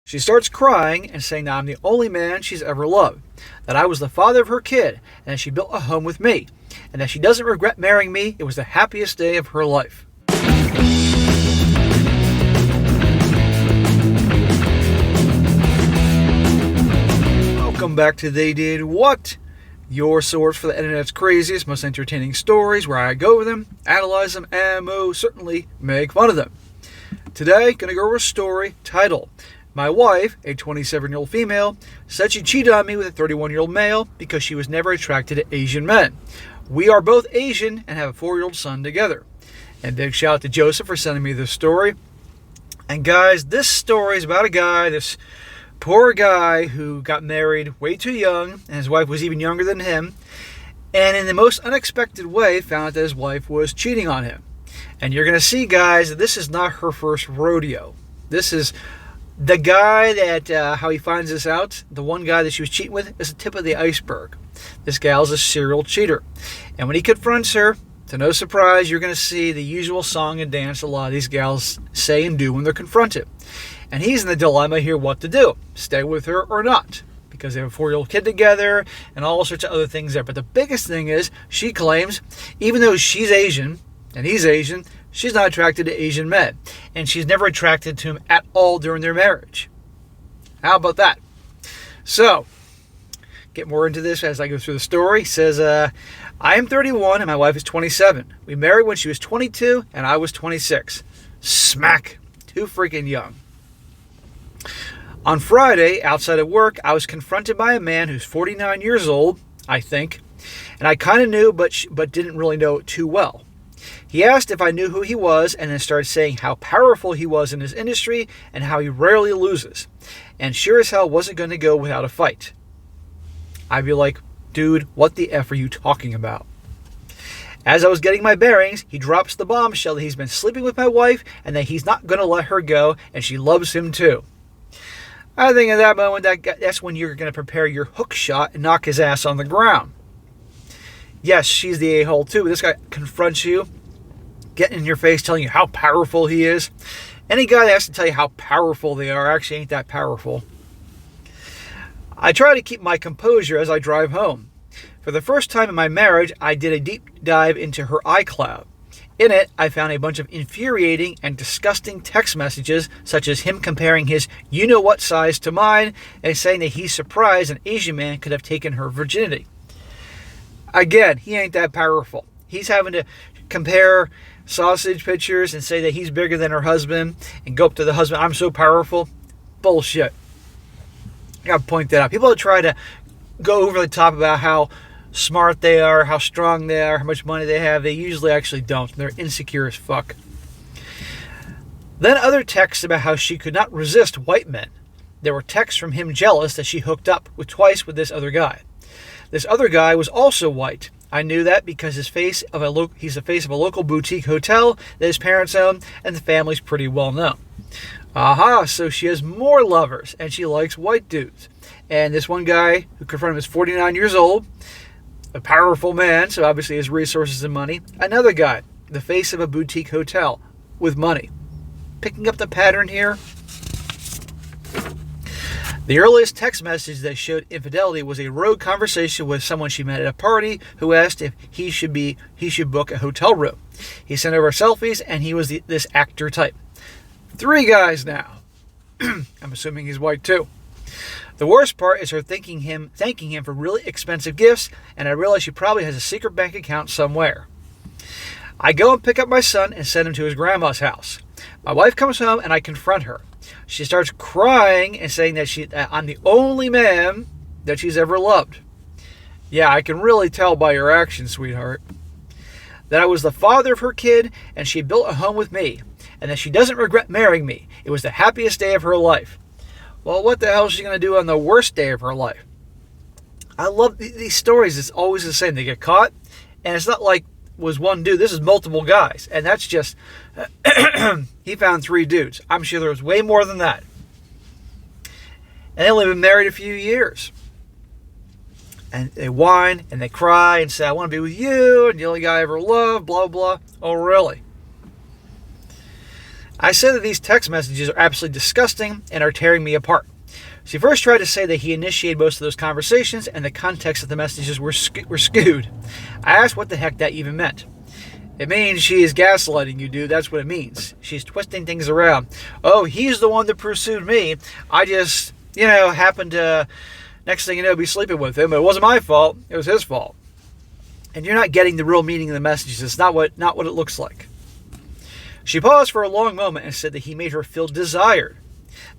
She starts crying and saying that I'm the only man she's ever loved, that I was the father of her kid, and that she built a home with me, and that she doesn't regret marrying me. It was the happiest day of her life. Welcome back to They Did What? Your source for the internet's craziest, most entertaining stories, where I go over them, analyze them, and most certainly make fun of them. Today, going to go over a story titled, My Wife, a 27-year-old female, said she cheated on me with a 31-year-old male because she was never attracted to Asian men. We are both Asian and have a 4-year-old son together. And big shout out to Joseph for sending me this story. And guys, this story is about a guy, this poor guy who got married way too young, and his wife was even younger than him, and in the most unexpected way found out that his wife was cheating on him. And you're going to see, guys, that this is not her first rodeo. This is the guy that, how he finds this out, the one guy that she was cheating with, is the tip of the iceberg. This gal's a serial cheater. And when he confronts her, to no surprise, you're going to see the usual song and dance a lot of these gals say and do when they're confronted. And he's in the dilemma here what to do. Stay with her or not. Because they have a 4-year-old kid together and all sorts of other things there. But the biggest thing is, she claims, even though she's Asian and he's Asian, she's not attracted to Asian men. And she's never attracted to him at all during their marriage. How about that? So, get more into this as I go through the story. It says, I am 31 and my wife is 27. We married when she was 22 and I was 26. Smack. Too freaking young. On Friday, outside of work, I was confronted by a man who's 49 years old, I think, and I kind of knew but didn't really know it too well. He asked if I knew who he was and then started saying how powerful he was in his industry and how he rarely loses, and sure as hell wasn't going to go without a fight. I'd be like, dude, what the F are you talking about? As I was getting my bearings, he drops the bombshell that he's been sleeping with my wife and that he's not going to let her go and she loves him too. I think at that moment, that's when you're going to prepare your hook shot and knock his ass on the ground. Yes, she's the a-hole too, but this guy confronts you, getting in your face, telling you how powerful he is. Any guy that has to tell you how powerful they are actually ain't that powerful. I try to keep my composure as I drive home. For the first time in my marriage, I did a deep dive into her iCloud. In it, I found a bunch of infuriating and disgusting text messages, such as him comparing his you-know-what size to mine and saying that he's surprised an Asian man could have taken her virginity. Again, he ain't that powerful. He's having to compare sausage pictures and say that he's bigger than her husband and go up to the husband, I'm so powerful. Bullshit. I gotta point that out. People that try to go over the top about how smart they are, how strong they are, how much money they have, they usually actually don't. They're insecure as fuck. Then other texts about how she could not resist white men. There were texts from him jealous that she hooked up with twice with this other guy. This other guy was also white. I knew that because he's the face of a local boutique hotel that his parents own, and the family's pretty well known. Aha, so she has more lovers, and she likes white dudes. And this one guy who confronted him is 49 years old, a powerful man, so obviously he has resources and money. Another guy, the face of a boutique hotel with money. Picking up the pattern here? The earliest text message that showed infidelity was a rogue conversation with someone she met at a party who asked if he should book a hotel room. He sent over selfies, and he was this actor type. 3 guys now. I'm assuming he's white too. The worst part is her thanking him for really expensive gifts, and I realize she probably has a secret bank account somewhere. I go and pick up my son and send him to his grandma's house. My wife comes home and I confront her. She starts crying and saying that I'm the only man that she's ever loved. Yeah, I can really tell by your actions, sweetheart. That I was the father of her kid and she built a home with me, and that she doesn't regret marrying me. It was the happiest day of her life. Well, what the hell is she going to do on the worst day of her life? I love these stories. It's always the same. They get caught, and it's not like was one dude. This is multiple guys, and that's just he found 3 dudes. I'm sure there was way more than that. And they only been married a few years. And they whine and they cry and say, I want to be with you, and the only guy I ever loved, blah, blah. Oh, really? I said that these text messages are absolutely disgusting and are tearing me apart. She first tried to say that he initiated most of those conversations and the context of the messages were skewed. I asked what the heck that even meant. It means she is gaslighting you, dude. That's what it means. She's twisting things around. Oh, he's the one that pursued me. I just, happened to, next thing you know, be sleeping with him. It wasn't my fault. It was his fault. And you're not getting the real meaning of the messages. It's not what it looks like. She paused for a long moment and said that he made her feel desired.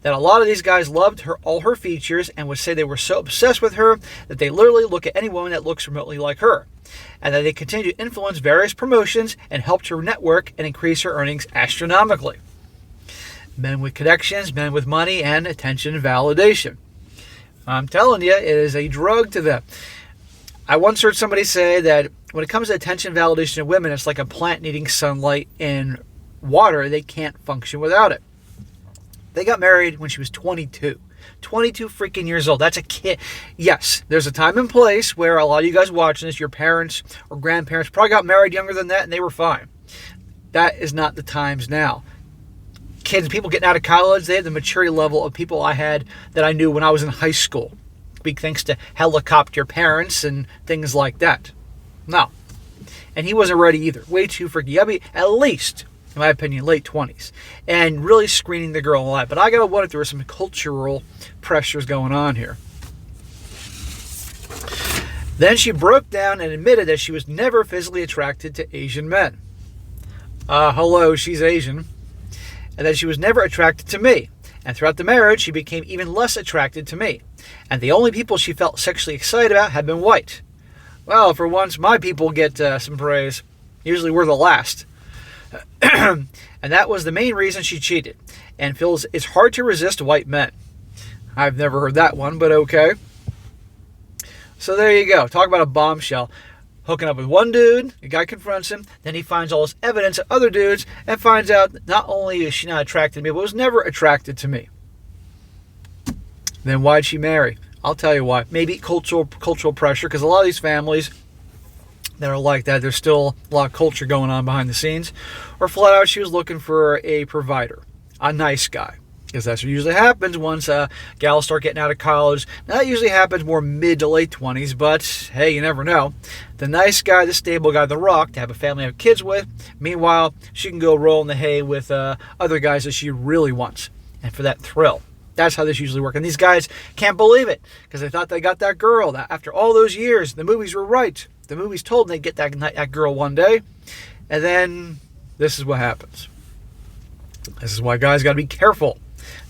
That a lot of these guys loved her, all her features, and would say they were so obsessed with her that they literally look at any woman that looks remotely like her. And that they continue to influence various promotions and helped her network and increase her earnings astronomically. Men with connections, men with money, and attention and validation. I'm telling you, it is a drug to them. I once heard somebody say that when it comes to attention and validation of women, it's like a plant needing sunlight and water. They can't function without it. They got married when she was 22. 22 freaking years old. That's a kid. Yes, there's a time and place where a lot of you guys watching this, your parents or grandparents probably got married younger than that and they were fine. That is not the times now. Kids, people getting out of college, they had the maturity level of people I had that I knew when I was in high school. Big thanks to helicopter parents and things like that. No. And he wasn't ready either. Way too freaky. I mean, at least, in my opinion, late 20s. And really screening the girl a lot. But I got to wonder if there were some cultural pressures going on here. Then she broke down and admitted that she was never physically attracted to Asian men. Hello, she's Asian. And that she was never attracted to me. And throughout the marriage, she became even less attracted to me. And the only people she felt sexually excited about had been white. Well, for once, my people get some praise. Usually we're the last. And that was the main reason she cheated. And feels it's hard to resist white men. I've never heard that one, but okay. So there you go. Talk about a bombshell. Hooking up with one dude, the guy confronts him, then he finds all this evidence of other dudes and finds out not only is she not attracted to me, but was never attracted to me. Then why'd she marry? I'll tell you why. Maybe cultural pressure, because a lot of these families that are like that, there's still a lot of culture going on behind the scenes. Or flat out, she was looking for a provider, a nice guy. Because that's what usually happens once gals start getting out of college. Now, that usually happens more mid to late 20s, but hey, you never know. The nice guy, the stable guy, the rock, to have a family, have kids with. Meanwhile, she can go roll in the hay with other guys that she really wants. And for that thrill. That's how this usually works. And these guys can't believe it because they thought they got that girl. That after all those years, the movies were right. The movies told them they'd get that girl one day. And then this is what happens. This is why guys got to be careful.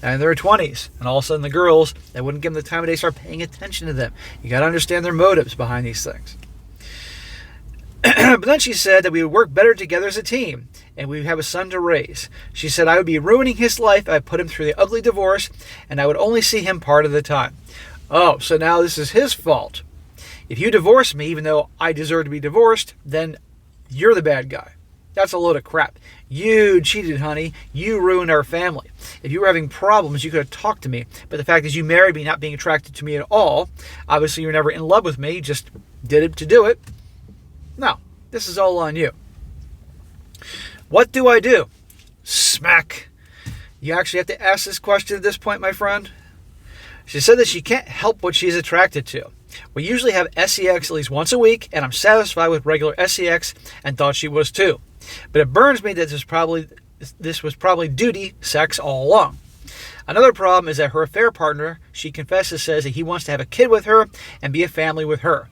And in their 20s, and all of a sudden the girls that wouldn't give them the time of day start paying attention to them. You got to understand their motives behind these things. But then she said that we would work better together as a team, and we would have a son to raise. She said I would be ruining his life if I put him through the ugly divorce, and I would only see him part of the time. Oh, so now this is his fault. If you divorce me, even though I deserve to be divorced, then you're the bad guy. That's a load of crap. You cheated, honey. You ruined our family. If you were having problems, you could have talked to me. But the fact is you married me not being attracted to me at all. Obviously, you were never in love with me. You just did it to do it. No, this is all on you. What do I do? Smack. You actually have to ask this question at this point, my friend. She said that she can't help what she's attracted to. We usually have sex at least once a week, and I'm satisfied with regular sex and thought she was too. But it burns me that this was probably duty sex all along. Another problem is that her affair partner, she confesses, says that he wants to have a kid with her and be a family with her.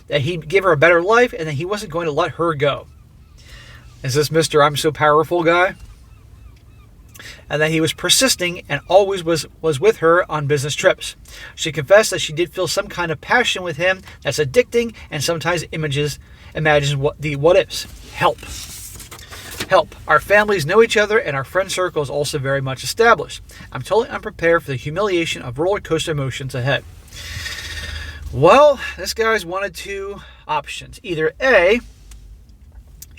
That he'd give her a better life and that he wasn't going to let her go. Is this Mr. I'm so powerful guy? And that he was persisting and always was with her on business trips. She confessed that she did feel some kind of passion with him that's addicting and sometimes imagines what ifs. Help. Our families know each other and our friend circle is also very much established. I'm totally unprepared for the humiliation of roller coaster emotions ahead. Well, this guy's one of two options. Either A,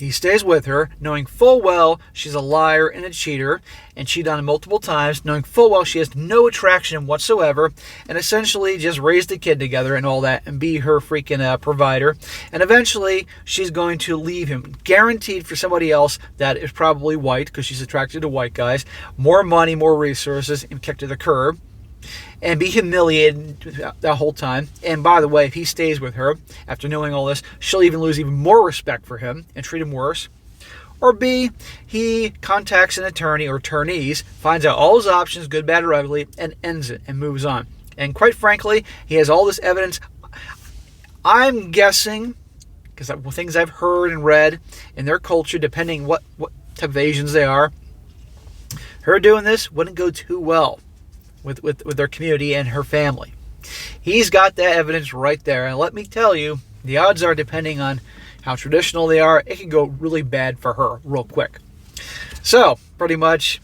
he stays with her, knowing full well she's a liar and a cheater, and cheated on him multiple times, knowing full well she has no attraction whatsoever, and essentially just raise the kid together and all that, and be her freaking provider, and eventually she's going to leave him, guaranteed, for somebody else that is probably white, because she's attracted to white guys, more money, more resources, and kicked to the curb, and be humiliated that whole time. And by the way, if he stays with her after knowing all this, she'll even lose even more respect for him and treat him worse. Or B, he contacts an attorney or attorneys, finds out all his options, good, bad, or ugly, and ends it and moves on. And quite frankly, he has all this evidence. I'm guessing, because of things I've heard and read in their culture, depending what type of Asians they are, her doing this wouldn't go too well with their community and her family. He's got that evidence right there, and let me tell you, the odds are, depending on how traditional they are, it can go really bad for her real quick. So pretty much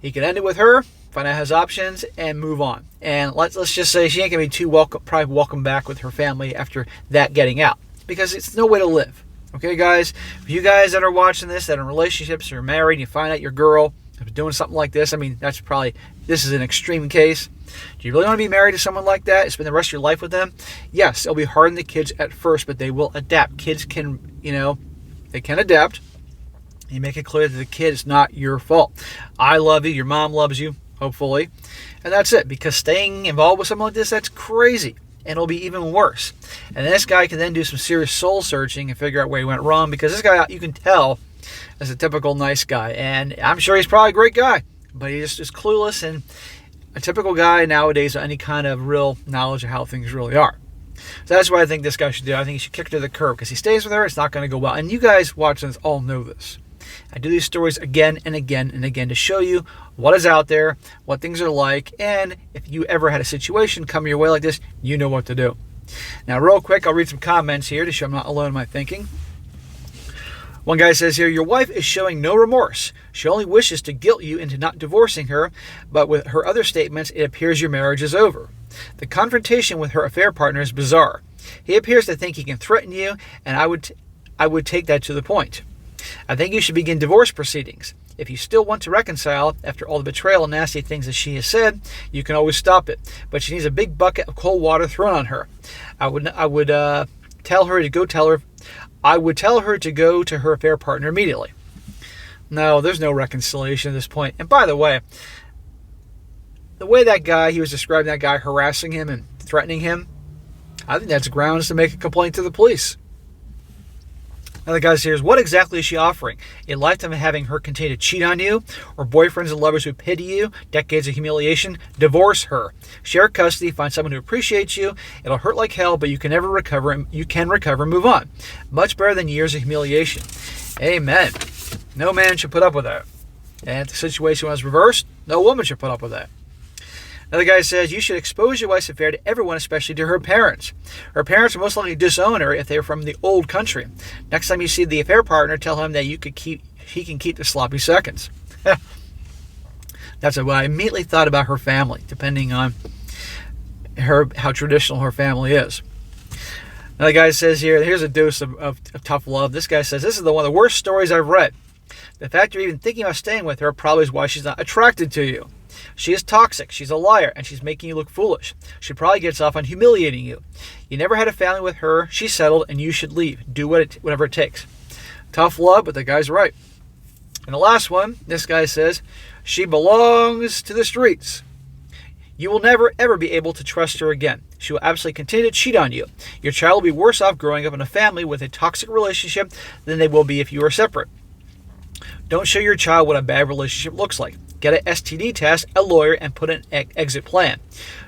he can end it with her, find out his options, and move on. And let's just say she ain't gonna be too probably welcome back with her family after that getting out, because it's no way to live. Okay, guys, for you guys that are watching this, that are in relationships, you're married, and you find out your girl is doing something like this, I mean, this is an extreme case. Do you really want to be married to someone like that, spend the rest of your life with them? Yes, it'll be hard on the kids at first, but they will adapt. Kids can, they can adapt. You make it clear that the kid is not your fault. I love you, your mom loves you, hopefully. And that's it, because staying involved with someone like this, that's crazy. And it'll be even worse. And this guy can then do some serious soul searching and figure out where he went wrong, because this guy, you can tell, is a typical nice guy. And I'm sure he's probably a great guy, but he just is clueless, and a typical guy nowadays with any kind of real knowledge of how things really are. So that's what I think this guy should do. I think he should kick her to the curb, because he stays with her, it's not going to go well. And you guys watching this all know this. I do these stories again and again and again to show you what is out there, what things are like, and if you ever had a situation come your way like this, you know what to do. Now, real quick, I'll read some comments here to show I'm not alone in my thinking. One guy says here, your wife is showing no remorse. She only wishes to guilt you into not divorcing her, but with her other statements, it appears your marriage is over. The confrontation with her affair partner is bizarre. He appears to think he can threaten you, and I would take that to the point. I think you should begin divorce proceedings. If you still want to reconcile after all the betrayal and nasty things that she has said, you can always stop it. But she needs a big bucket of cold water thrown on her. I would tell her to go to her affair partner immediately. No, there's no reconciliation at this point. And by the way, the way he was describing that guy harassing him and threatening him, I think that's grounds to make a complaint to the police. Another guy says, what exactly is she offering? A lifetime of having her continue to cheat on you? Or boyfriends and lovers who pity you? Decades of humiliation? Divorce her. Share custody. Find someone who appreciates you. It'll hurt like hell, but you can recover and move on. Much better than years of humiliation. Amen. No man should put up with that. And if the situation was reversed, no woman should put up with that. Another guy says, you should expose your wife's affair to everyone, especially to her parents. Her parents will most likely disown her if they are from the old country. Next time you see the affair partner, tell him that he can keep the sloppy seconds. That's what I immediately thought about her family, depending on how traditional her family is. Another guy says here's a dose of tough love. This guy says, this is one of the worst stories I've read. The fact you're even thinking about staying with her probably is why she's not attracted to you. She is toxic, she's a liar, and she's making you look foolish. She probably gets off on humiliating you. You never had a family with her, she's settled, and you should leave. Do whatever it takes. Tough love, but the guy's right. And the last one, this guy says, she belongs to the streets. You will never, ever be able to trust her again. She will absolutely continue to cheat on you. Your child will be worse off growing up in a family with a toxic relationship than they will be if you are separate. Don't show your child what a bad relationship looks like. Get an STD test, a lawyer, and put an exit plan.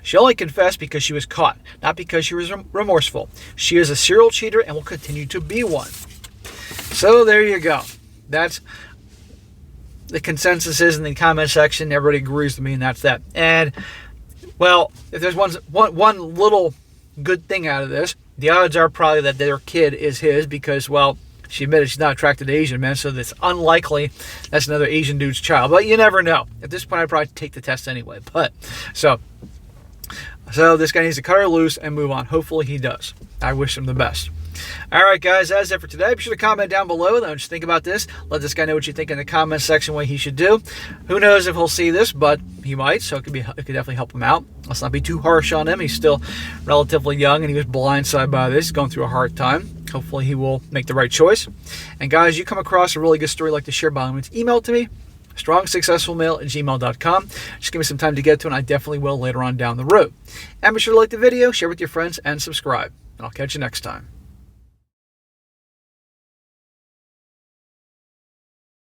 She only confessed because she was caught, not because she was remorseful. She is a serial cheater and will continue to be one. So there you go. That's the consensus is in the comment section. Everybody agrees with me, and that's that. And, well, if there's one little good thing out of this, the odds are probably that their kid is his because, well, she admitted she's not attracted to Asian men, so it's unlikely that's another Asian dude's child. But you never know. At this point, I'd probably take the test anyway. But so this guy needs to cut her loose and move on. Hopefully he does. I wish him the best. All right, guys, that's it for today. Be sure to comment down below. What you think about this. Let this guy know what you think in the comment section, what he should do. Who knows if he'll see this, but he might, so it could definitely help him out. Let's not be too harsh on him. He's still relatively young, and he was blindsided by this. He's going through a hard time. Hopefully he will make the right choice. And guys, you come across a really good story like to share, by all means, email it to me, strongsuccessfulmale@gmail.com. Just give me some time to get to it, and I definitely will later on down the road. And be sure to like the video, share with your friends, and subscribe. And I'll catch you next time.